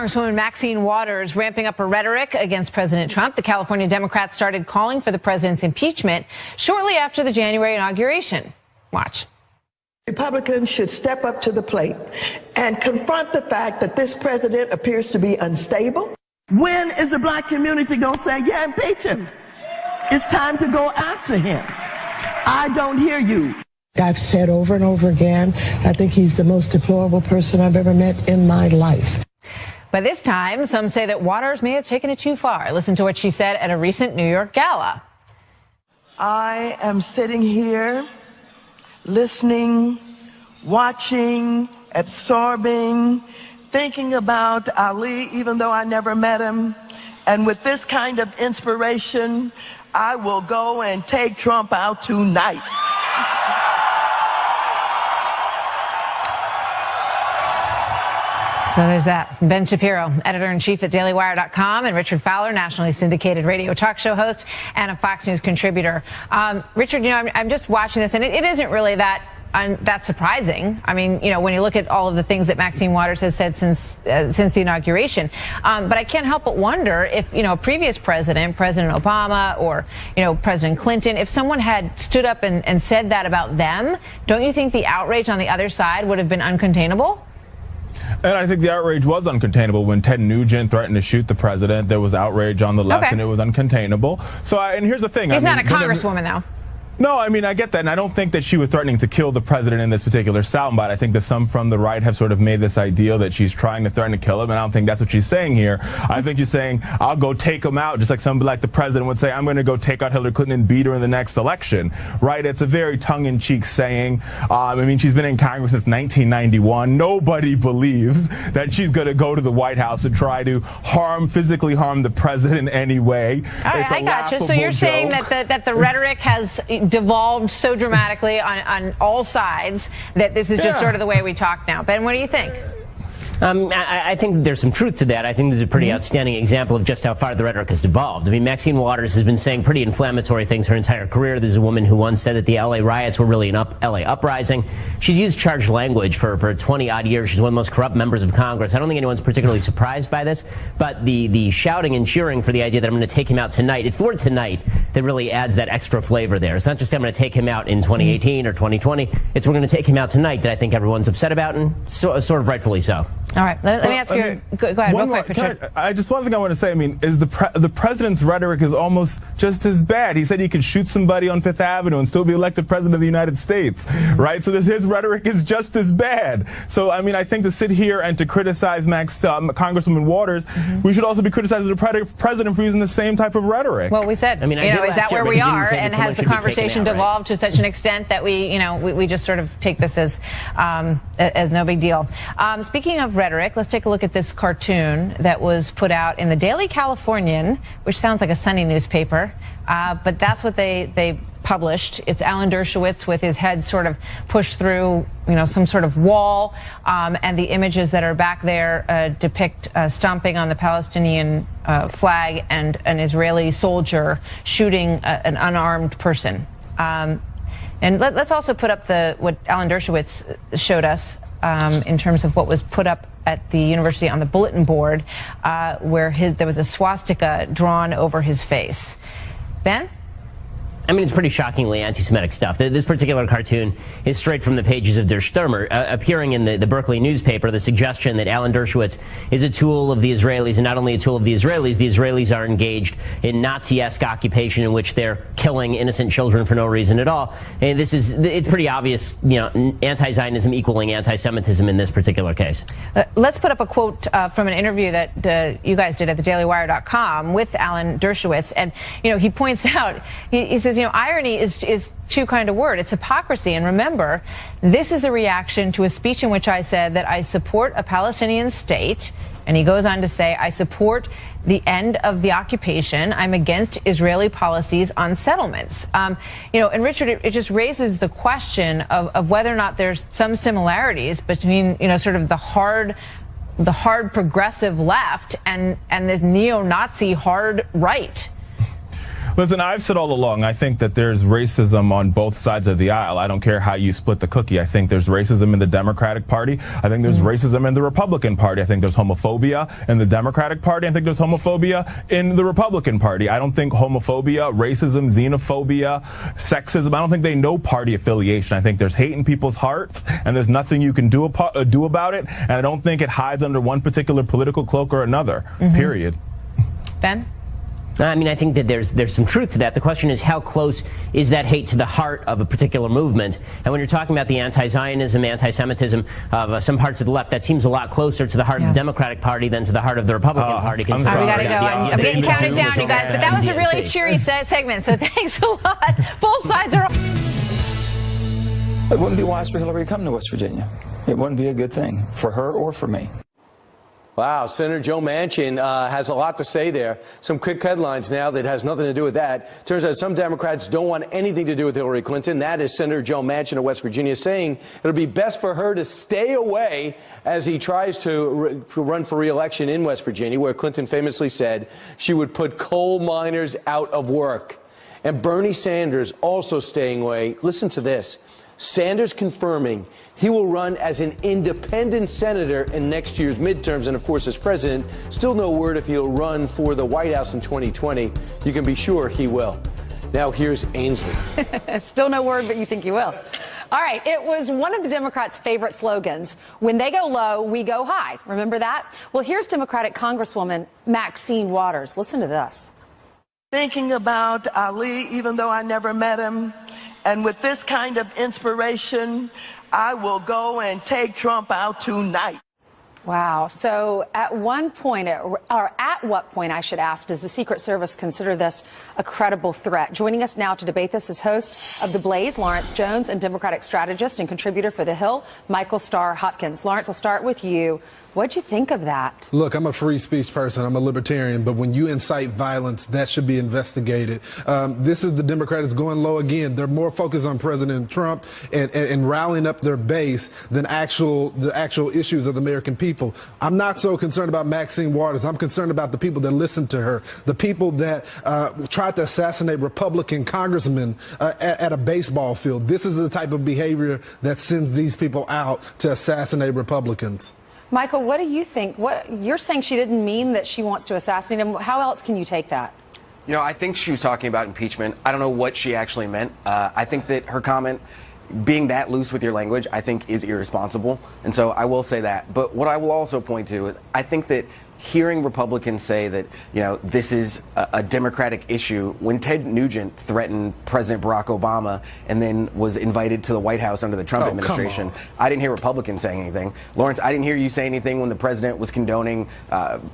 Congresswoman Maxine Waters ramping up her rhetoric against President Trump. The California Democrats started calling for the president's impeachment shortly after the January inauguration. Watch. Republicans should step up to the plate and confront the fact that this president appears to be unstable. When is the black community going to say, yeah, impeach him? It's time to go after him. I don't hear you. I've said over and over again, I think he's the most deplorable person I've ever met in my life. By this time, some say that Waters may have taken it too far. Listen to what she said at a recent New York gala. I am sitting here listening, watching, absorbing, thinking about Ali, even though I never met him. And with this kind of inspiration, I will go and take Trump out tonight. So there's that. Ben Shapiro, editor-in-chief at dailywire.com, and Richard Fowler, nationally syndicated radio talk show host and a Fox News contributor. Richard, you know, I'm just watching this, and it isn't really that surprising. I mean, you know, when you look at all of the things that Maxine Waters has said since the inauguration. But I can't help but wonder if, you know, a previous president, President Obama or, you know, President Clinton, if someone had stood up and said that about them, don't you think the outrage on the other side would have been uncontainable? And I think the outrage was uncontainable when Ted Nugent threatened to shoot the president. There was outrage on the left, and it was uncontainable. So, and here's the thing. He's not a congresswoman, though. No, I mean, I get that, and I don't think that she was threatening to kill the president in this particular soundbite. I think that some from the right have sort of made this ideal that she's trying to threaten to kill him, and I don't think that's what she's saying here. I think she's saying, I'll go take him out, just like somebody like the president would say, I'm going to go take out Hillary Clinton and beat her in the next election, right? It's a very tongue-in-cheek saying. I mean, she's been in Congress since 1991. Nobody believes that she's going to go to the White House and try to physically harm the president in any way. All right, I got you. So you're saying that the rhetoric has devolved so dramatically on all sides that this is just sort of the way we talk now. Ben, what do you think? I think there's some truth to that. I think this is a pretty outstanding example of just how far the rhetoric has devolved. I mean, Maxine Waters has been saying pretty inflammatory things her entire career. There's a woman who once said that the LA riots were really an LA uprising. She's used charged language for 20-odd years. She's one of the most corrupt members of Congress. I don't think anyone's particularly surprised by this, but the shouting and cheering for the idea that I'm going to take him out tonight, it's the word tonight that really adds that extra flavor there. It's not just I'm going to take him out in 2018 or 2020. It's we're going to take him out tonight that I think everyone's upset about, and sort of rightfully so. All right, let me ask you. Go ahead, real quick, Richard. Just one thing I want to say. I mean, is the president's rhetoric is almost just as bad. He said he could shoot somebody on Fifth Avenue and still be elected president of the United States, right? So his rhetoric is just as bad. So I mean, I think to sit here and to criticize Congresswoman Waters, we should also be criticizing the president for using the same type of rhetoric. Well, we said, you know, is that where we are? And has the conversation devolved to such an extent that we just sort of take this as no big deal? Speaking of rhetoric, let's take a look at this cartoon that was put out in the Daily Californian, which sounds like a Sunday newspaper, but that's what they published. It's Alan Dershowitz with his head sort of pushed through, some sort of wall, and the images that are back there depict stomping on the Palestinian flag and an Israeli soldier shooting an unarmed person. And let's also put up what Alan Dershowitz showed us in terms of what was put up at the university on the bulletin board, where there was a swastika drawn over his face. Ben? I mean, it's pretty shockingly anti-Semitic stuff. This particular cartoon is straight from the pages of Der Stürmer, appearing in the Berkeley newspaper, the suggestion that Alan Dershowitz is a tool of the Israelis, and not only a tool of the Israelis are engaged in Nazi-esque occupation in which they're killing innocent children for no reason at all. And it's pretty obvious, anti-Zionism equaling anti-Semitism in this particular case. Let's put up a quote from an interview that you guys did at thedailywire.com with Alan Dershowitz, and he points out, he says, irony is too kind a word. It's hypocrisy. And remember, this is a reaction to a speech in which I said that I support a Palestinian state. And he goes on to say, I support the end of the occupation. I'm against Israeli policies on settlements. And Richard, it just raises the question of whether or not there's some similarities between, sort of the hard progressive left and this neo-Nazi hard right. Listen, I've said all along, I think that there's racism on both sides of the aisle. I don't care how you split the cookie. I think there's racism in the Democratic Party. I think there's racism in the Republican Party. I think there's homophobia in the Democratic Party. I think there's homophobia in the Republican Party. I don't think homophobia, racism, xenophobia, sexism, I don't think they know party affiliation. I think there's hate in people's hearts, and there's nothing you can do about it. And I don't think it hides under one particular political cloak or another, period. Ben? I mean, I think that there's some truth to that. The question is, how close is that hate to the heart of a particular movement? And when you're talking about the anti-Zionism, anti-Semitism of some parts of the left, that seems a lot closer to the heart of the Democratic Party than to the heart of the Republican Party. We gotta go. I'm getting counted down, you guys. But that was a really cheery segment, so thanks a lot. Both sides are... It wouldn't be wise for Hillary to come to West Virginia. It wouldn't be a good thing for her or for me. Wow, Senator Joe Manchin has a lot to say there. Some quick headlines now that has nothing to do with that. Turns out some Democrats don't want anything to do with Hillary Clinton. That is Senator Joe Manchin of West Virginia saying it'll be best for her to stay away as he tries to run for re-election in West Virginia, where Clinton famously said she would put coal miners out of work. And Bernie Sanders also staying away. Listen to this. Sanders confirming he will run as an independent senator in next year's midterms, and of course as president. Still no word if he'll run for the White House in 2020. You can be sure he will. Now here's Ainsley. Still no word, but you think he will. All right, it was one of the Democrats' favorite slogans. When they go low, we go high. Remember that? Well, here's Democratic Congresswoman Maxine Waters. Listen to this. Thinking about Ali, even though I never met him. And with this kind of inspiration, I will go and take Trump out tonight. Wow. So at what point, I should ask, does the Secret Service consider this a credible threat? Joining us now to debate this is host of The Blaze, Lawrence Jones, and Democratic strategist and contributor for The Hill, Michael Starr Hopkins. Lawrence, I'll start with you. What'd you think of that? Look, I'm a free speech person. I'm a libertarian. But when you incite violence, that should be investigated. This is the Democrats going low again. They're more focused on President Trump and rallying up their base than the actual issues of the American people. I'm not so concerned about Maxine Waters. I'm concerned about the people that listen to her, the people that tried to assassinate Republican congressmen at a baseball field. This is the type of behavior that sends these people out to assassinate Republicans. Michael, what do you think? You're saying she didn't mean that she wants to assassinate him. How else can you take that? You know, I think she was talking about impeachment. I don't know what she actually meant. I think that her comment, being that loose with your language, I think is irresponsible. And so I will say that. But what I will also point to is I think that hearing Republicans say that, you know, this is a Democratic issue, when Ted Nugent threatened President Barack Obama and then was invited to the White House under the Trump administration, I didn't hear Republicans saying anything. Lawrence, I didn't hear you say anything when the president was condoning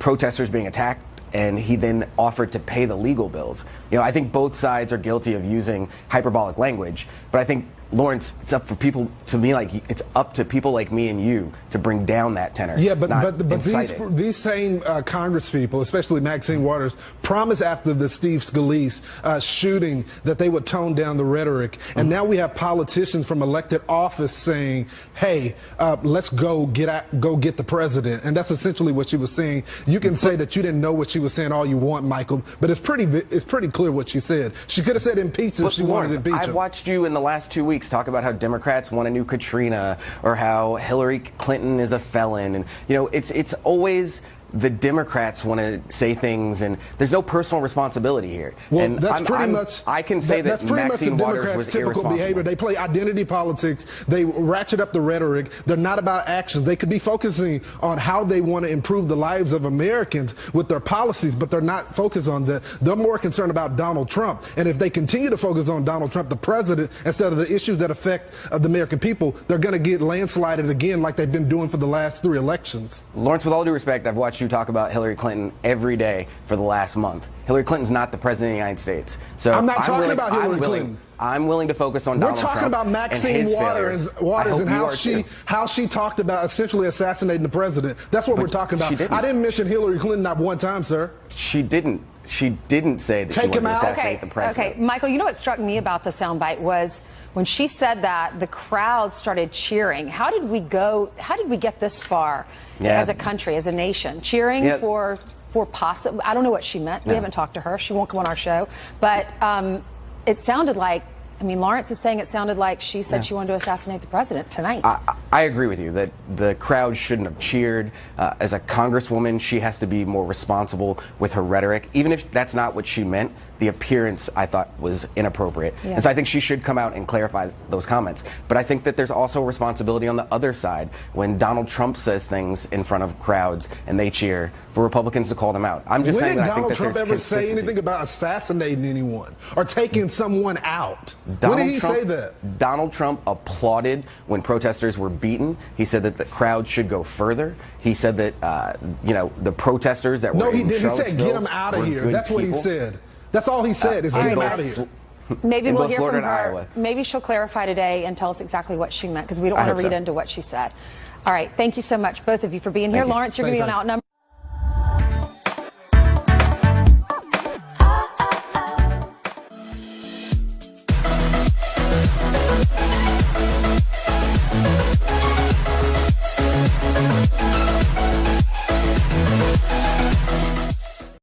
protesters being attacked and he then offered to pay the legal bills. You know, I think both sides are guilty of using hyperbolic language, but I think, Lawrence, it's up for people it's up to people like me and you to bring down that tenor. Yeah, but these same congresspeople, especially Maxine Waters, promised after the Steve Scalise shooting that they would tone down the rhetoric, and now we have politicians from elected office saying, "Hey, let's go get the president," and that's essentially what she was saying. You can say that you didn't know what she was saying all you want, Michael, but it's pretty clear what she said. She could have said impeach if she wanted to impeach him. I've watched you in the last 2 weeks talk about how Democrats want a new Katrina or how Hillary Clinton is a felon, and you know it's always the Democrats want to say things, and there's no personal responsibility here. Well, and that's pretty much. I can say that's pretty much the Democrats' typical behavior. They play identity politics. They ratchet up the rhetoric. They're not about action. They could be focusing on how they want to improve the lives of Americans with their policies, but they're not focused on that. They're more concerned about Donald Trump. And if they continue to focus on Donald Trump, the president, instead of the issues that affect the American people, they're going to get landslided again like they've been doing for the last 3 elections. Lawrence, with all due respect, I've watched you talk about Hillary Clinton every day for the last month. Hillary Clinton's not the president of the United States. So I'm not talking about Hillary Clinton. I'm willing to focus on Donald Trump. We're talking about Maxine Waters and how she talked about essentially assassinating the president. That's what we're talking about. I didn't mention Hillary Clinton not one time, sir. She didn't. She didn't say that she wanted to assassinate the president. Okay, Michael, you know what struck me about the soundbite was when she said that, the crowd started cheering. How did we get this far as a country, as a nation, cheering for for possible. I don't know what she meant. We haven't talked to her. She won't come on our show. But it sounded like, I mean, Lawrence is saying it sounded like she said she wanted to assassinate the president tonight. I agree with you that the crowd shouldn't have cheered. As a congresswoman, she has to be more responsible with her rhetoric. Even if that's not what she meant, the appearance, I thought, was inappropriate. Yeah. And so I think she should come out and clarify those comments. But I think that there's also a responsibility on the other side when Donald Trump says things in front of crowds and they cheer, for Republicans to call them out. I'm just saying that I think that Donald Trump ever say anything about assassinating anyone or taking someone out? When did he say that? Donald Trump applauded when protesters were beaten. He said that the crowd should go further. He said that, you know, the protesters that were in Charlottesville. No, he didn't. He said, get them out of here. That's what he said. That's all he said, is get them out of here. Maybe we'll hear Florida from and her. Iowa. Maybe she'll clarify today and tell us exactly what she meant, because we don't want to read into what she said. All right. Thank you so much, both of you, for being here. Lawrence, you're going to be on Outnumbered.